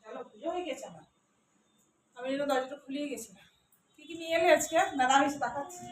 চলো পুজো হয়ে গেছে আমার, আমি যেন দরজাটা খুলিয়ে গেছিলাম। কি কি নিয়ে এলে আজকে? দাদা আমি এসে দেখাচ্ছি।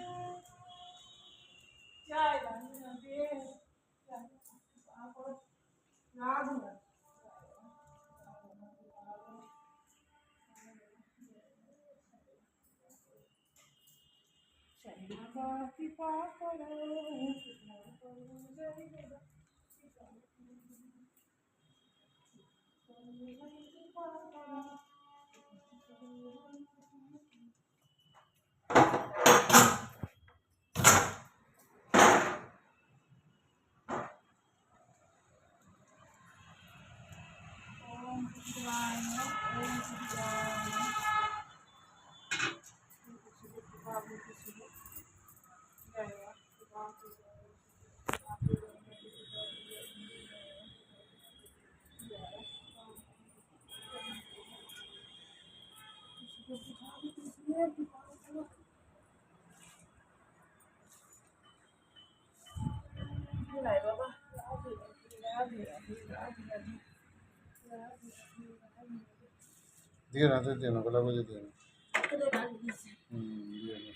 দিয়ে না দিয়ে না গোলা বুঝে দিয়ে না দিয়ে না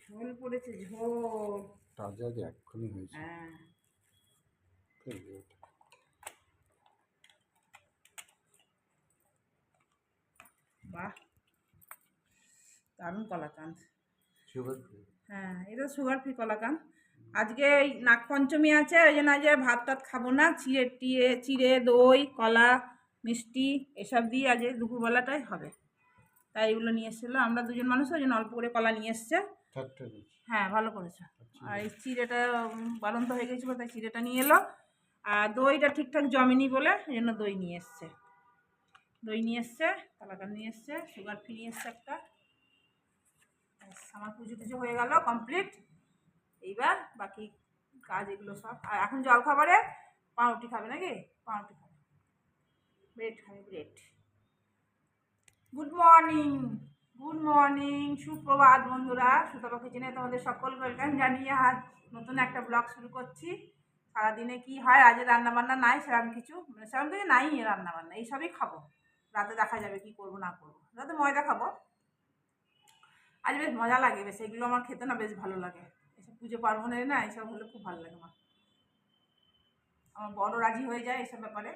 ঝোল পড়েছে, ঝোল তাজা যে এক্ষুনি হয়েছে। হ্যাঁ বাহ দারুণ কলাকান্দ। হ্যাঁ এটা সুগার ফ্রি কলাকান্দ। আজকে এই নাগ পঞ্চমী আছে, ওই জন্য আজকে ভাত টাত খাবো না, চিড়ে দই কলা মিষ্টি এসব দিয়ে আজকে দুপুরবেলাটাই হবে, তাই এগুলো নিয়ে এসেছিলো। আমরা দুজন মানুষ, ওই জন্য অল্প করে কলা নিয়ে এসছে। হ্যাঁ ভালো করেছো। আর এই চিড়েটা বালন্ত হয়ে গেছিলো, তাই চিড়েটা নিয়ে এলো। আর দইটা ঠিকঠাক জমেনি বলে ওই জন্য দই নিয়ে এসছে, কলাকান্দ নিয়ে এসছে, সুগার ফ্রি নিয়ে এসছে একটা। আমার পুজো টুজো হয়ে গেল কমপ্লিট। এইবার বাকি কাজ এগুলো সব। আর এখন জল খাবারে পাউরুটি খাবে নাকি? পাউরুটি খাবে, ব্রেড খাবে, ব্রেড। গুড মর্নিং সুপ্রভাত বন্ধুরা। সুতপা কিচেনে তোমাদের সকল ওয়েলকাম জানিয়ে আজ নতুন একটা ব্লগ শুরু করছি। সারাদিনে কি হয়, আজ রান্নাবান্না নাই সেরকম কিছু, নাই রান্নাবান্না, এইসবই খাবো। রাতে দেখা যাবে কি করবো না করবো। রাতে ময়দা খাবো। আজ বেশ মজা লাগে, বেশ এগুলো আমার খেতে না বেশ ভালো লাগে। এসব পুজো পার্বণের না এইসব হলে খুব ভালো লাগে আমার বড় রাজি হয়ে যায় এসব ব্যাপারে।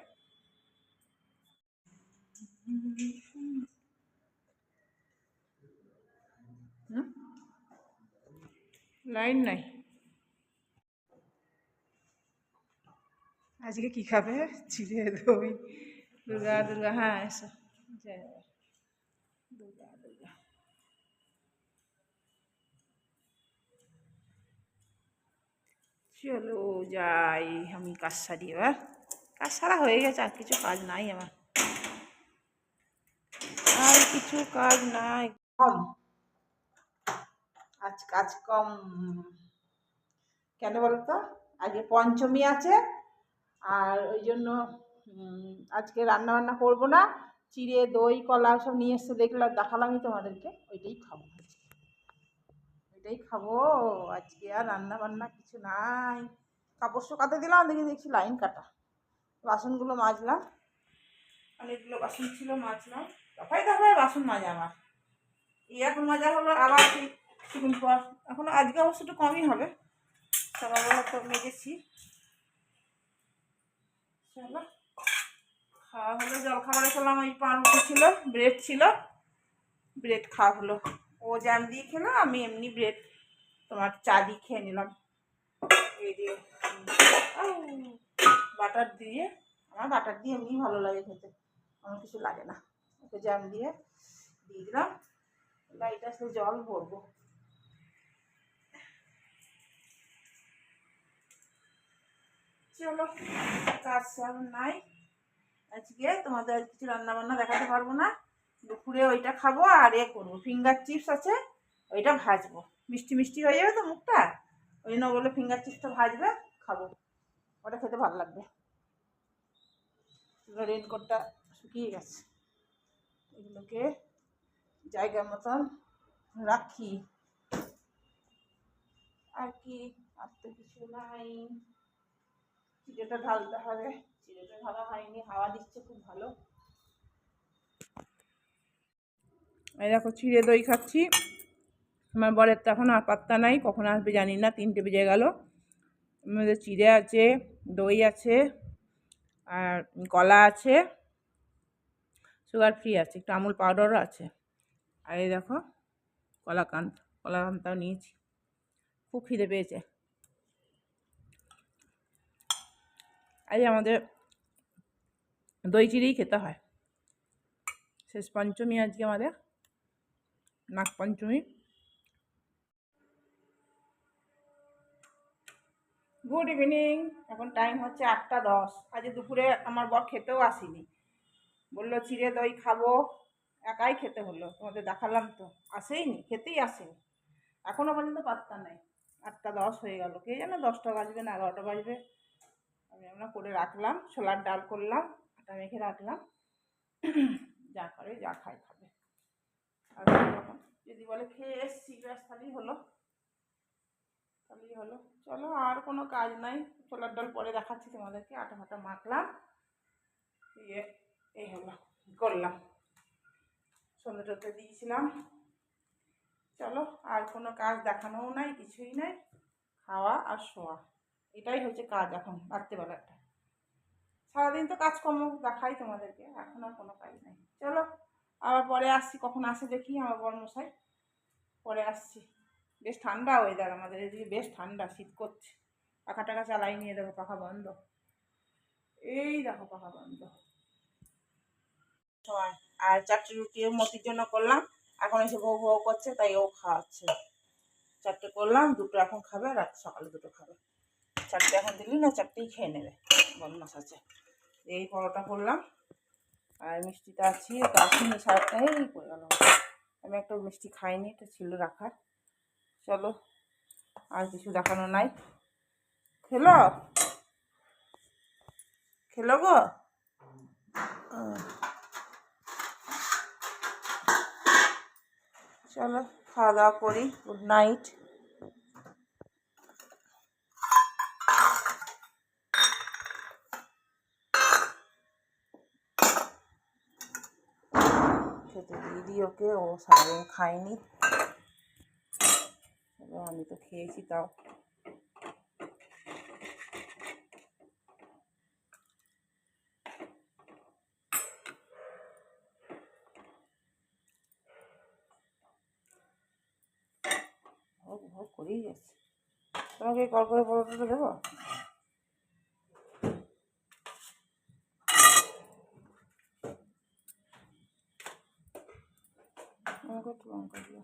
লাইন নাই। আজকে কি খাবে? চিড়ে দই দুর্গা হ্যাঁ এসো দুর্গা চলো যাই আমি কাজ সারি। এবার কাজ সারা হয়ে গেছে, আর কিছু কাজ নাই আমার, আর কিছু কাজ নাই, কম আজ কাজ কম। কেন বলো তো? আজকে পঞ্চমী আছে, আর ওই জন্য আজকে রান্না বান্না করবো না। চিড়ে দই কলা সব নিয়ে এসে দেখলাম, দেখালামই তোমাদেরকে, ওইটাই খাবো আজকে। আর রান্না বান্না কিছু নাই। কাপড় শুকাতে দিলাম, দেখছি লাইন কাটা। বাসনগুলো মাজলাম, অনেকগুলো বাসন ছিল মাজলাম। দফায় বাসন মাজা আমার। এই এখন মাজা হলো, আবার কিছুক্ষণ পর, এখন আজকে অবশ্য একটু কমই হবে, সকালবেলা তো মেজেছি। চলো খাওয়া হলো, জলখাবারে খেলাম ওই পাউরুটি ছিল, ব্রেড ছিল, ব্রেড খাওয়া হলো। ও জ্যাম দিয়ে খেলো, আমি এমনি ব্রেড তোমার চা দিয়ে খেয়ে নিলাম। এই দিয়ে বাটার দিয়ে, আমার বাটার দিয়ে এমনি ভালো লাগে খেতে, আমার কিছু লাগে না। ওকে জ্যাম দিয়ে দিলাম, লাইট আসলে জল ভরবো। চলো কাজ সব নাই আজকে, তোমাদের আজ কিছু রান্না বান্না দেখাতে পারবো না। দুপুরে ওইটা খাবো, আর করবো ফিঙ্গার চিপস আছে, ওইটা ভাজবো। মিষ্টি মিষ্টি হয়ে যাবে তো মুখটা, ওই জন্য বললো ফিঙ্গার চিপসটা ভাজবে, খাবো, ওটা খেতে ভালো লাগবে। রেনকোটটা শুকিয়ে গেছে, এগুলোকে জায়গা মতন রাখি। আর কি, আর তো কিছু নাই। চিড়েটা ঢালতে হবে, চিড়েটা ঢালা হয়নি, হাওয়া দিচ্ছে খুব ভালো। এই দেখো চিড়ে দই খাচ্ছি। আমার বরের তো এখন আর পাত্তা নাই, কখন আসবে জানি না, 3টে বেজে গেল। এর মধ্যে চিড়ে আছে, দই আছে, আর কলা আছে, সুগার ফ্রি আছে, একটু আমুল পাউডারও আছে। আর এই দেখো কলাকান্তাও নিয়েছি, খুব খিদে পেয়েছে। আজ আমাদের দই চিড়েই খেতে হয়। শেষ পঞ্চমী আজকে আমাদের, নাগ পঞ্চমী। গুড ইভিনিং, এখন টাইম হচ্ছে 8টা 10। আজ দুপুরে আমার বর খেতেও আসেনি, বললো চিড়ে দই খাবো, একাই খেতে হলো। তোমাদের দেখালাম তো, আসেইনি, খেতেই আসেনি, এখনো পর্যন্ত পাত্তা নাই। 8টা 10 হয়ে গেল, কে জানে 10টা বাজবে না 11টা বাজবে। আমি আমরা করে রাখলাম, ছোলার ডাল করলাম, আটা মেখে রাখলাম, যা করে যা খায় খাবে। আর যদি বলে খেয়ে এসছি ব্যাস তাহলেই হলো। চলো, আর কোনো কাজ নাই। ছোলার ডাল পরে দেখাচ্ছি তোমাদেরকে। আটা ফাটা মাখলাম, দিয়ে এই হলো করলাম, সন্ধ্যে টন্ধে দিয়েছিলাম। চলো, আর কোনো কাজ দেখানোও নাই, কিছুই নাই, খাওয়া আর শোয়া, এটাই হচ্ছে কাজ এখন রাত্রেবেলাটা। সারাদিন তো কাজকর্ম দেখাই তোমাদেরকে, এখন আর কোনো কাজ নেই। চলো, আবার পরে আসছি, কখন আসে দেখি আমার বর্মশাই, পরে আসছি। বেশ ঠান্ডা ওয়েদার আমাদের এদিকে, বেশ ঠান্ডা, শীত করছে। পাখা টাকা চালাই নিয়ে, দেখো পাখা বন্ধ, এই দেখো পাখা বন্ধ। সময় আর 4টে রুটি মতির জন্য করলাম, এখন এসে ভৌ ভৌ করছে, তাই ও খাওয়াচ্ছে। 4টে করলাম, 2টো এখন খাবে, রাত সকালে 2টো খাবে। 4টে এখন দিলি না, 4টেই খেয়ে নেবে, বদমাস আছে। এই পরোটা করলাম, আর মিষ্টিটা আছে, এই পড়ে গেল। আমি একটা মিষ্টি খাইনি, এটা ছিল রাখার। চলো, আর কিছু দেখানো নাই। খেলো গো, চলো খাওয়া দাওয়া করি। Good night. খেতে দিয়ে দিই ওকে, ও সারাদিন খায়নি, আমি তো খেয়েছি তাও। ভোগ করেই যাচ্ছে। তোমাকে কল করে পরোটাটা দেবো? আমাকে একটু লঙ্কা দিও।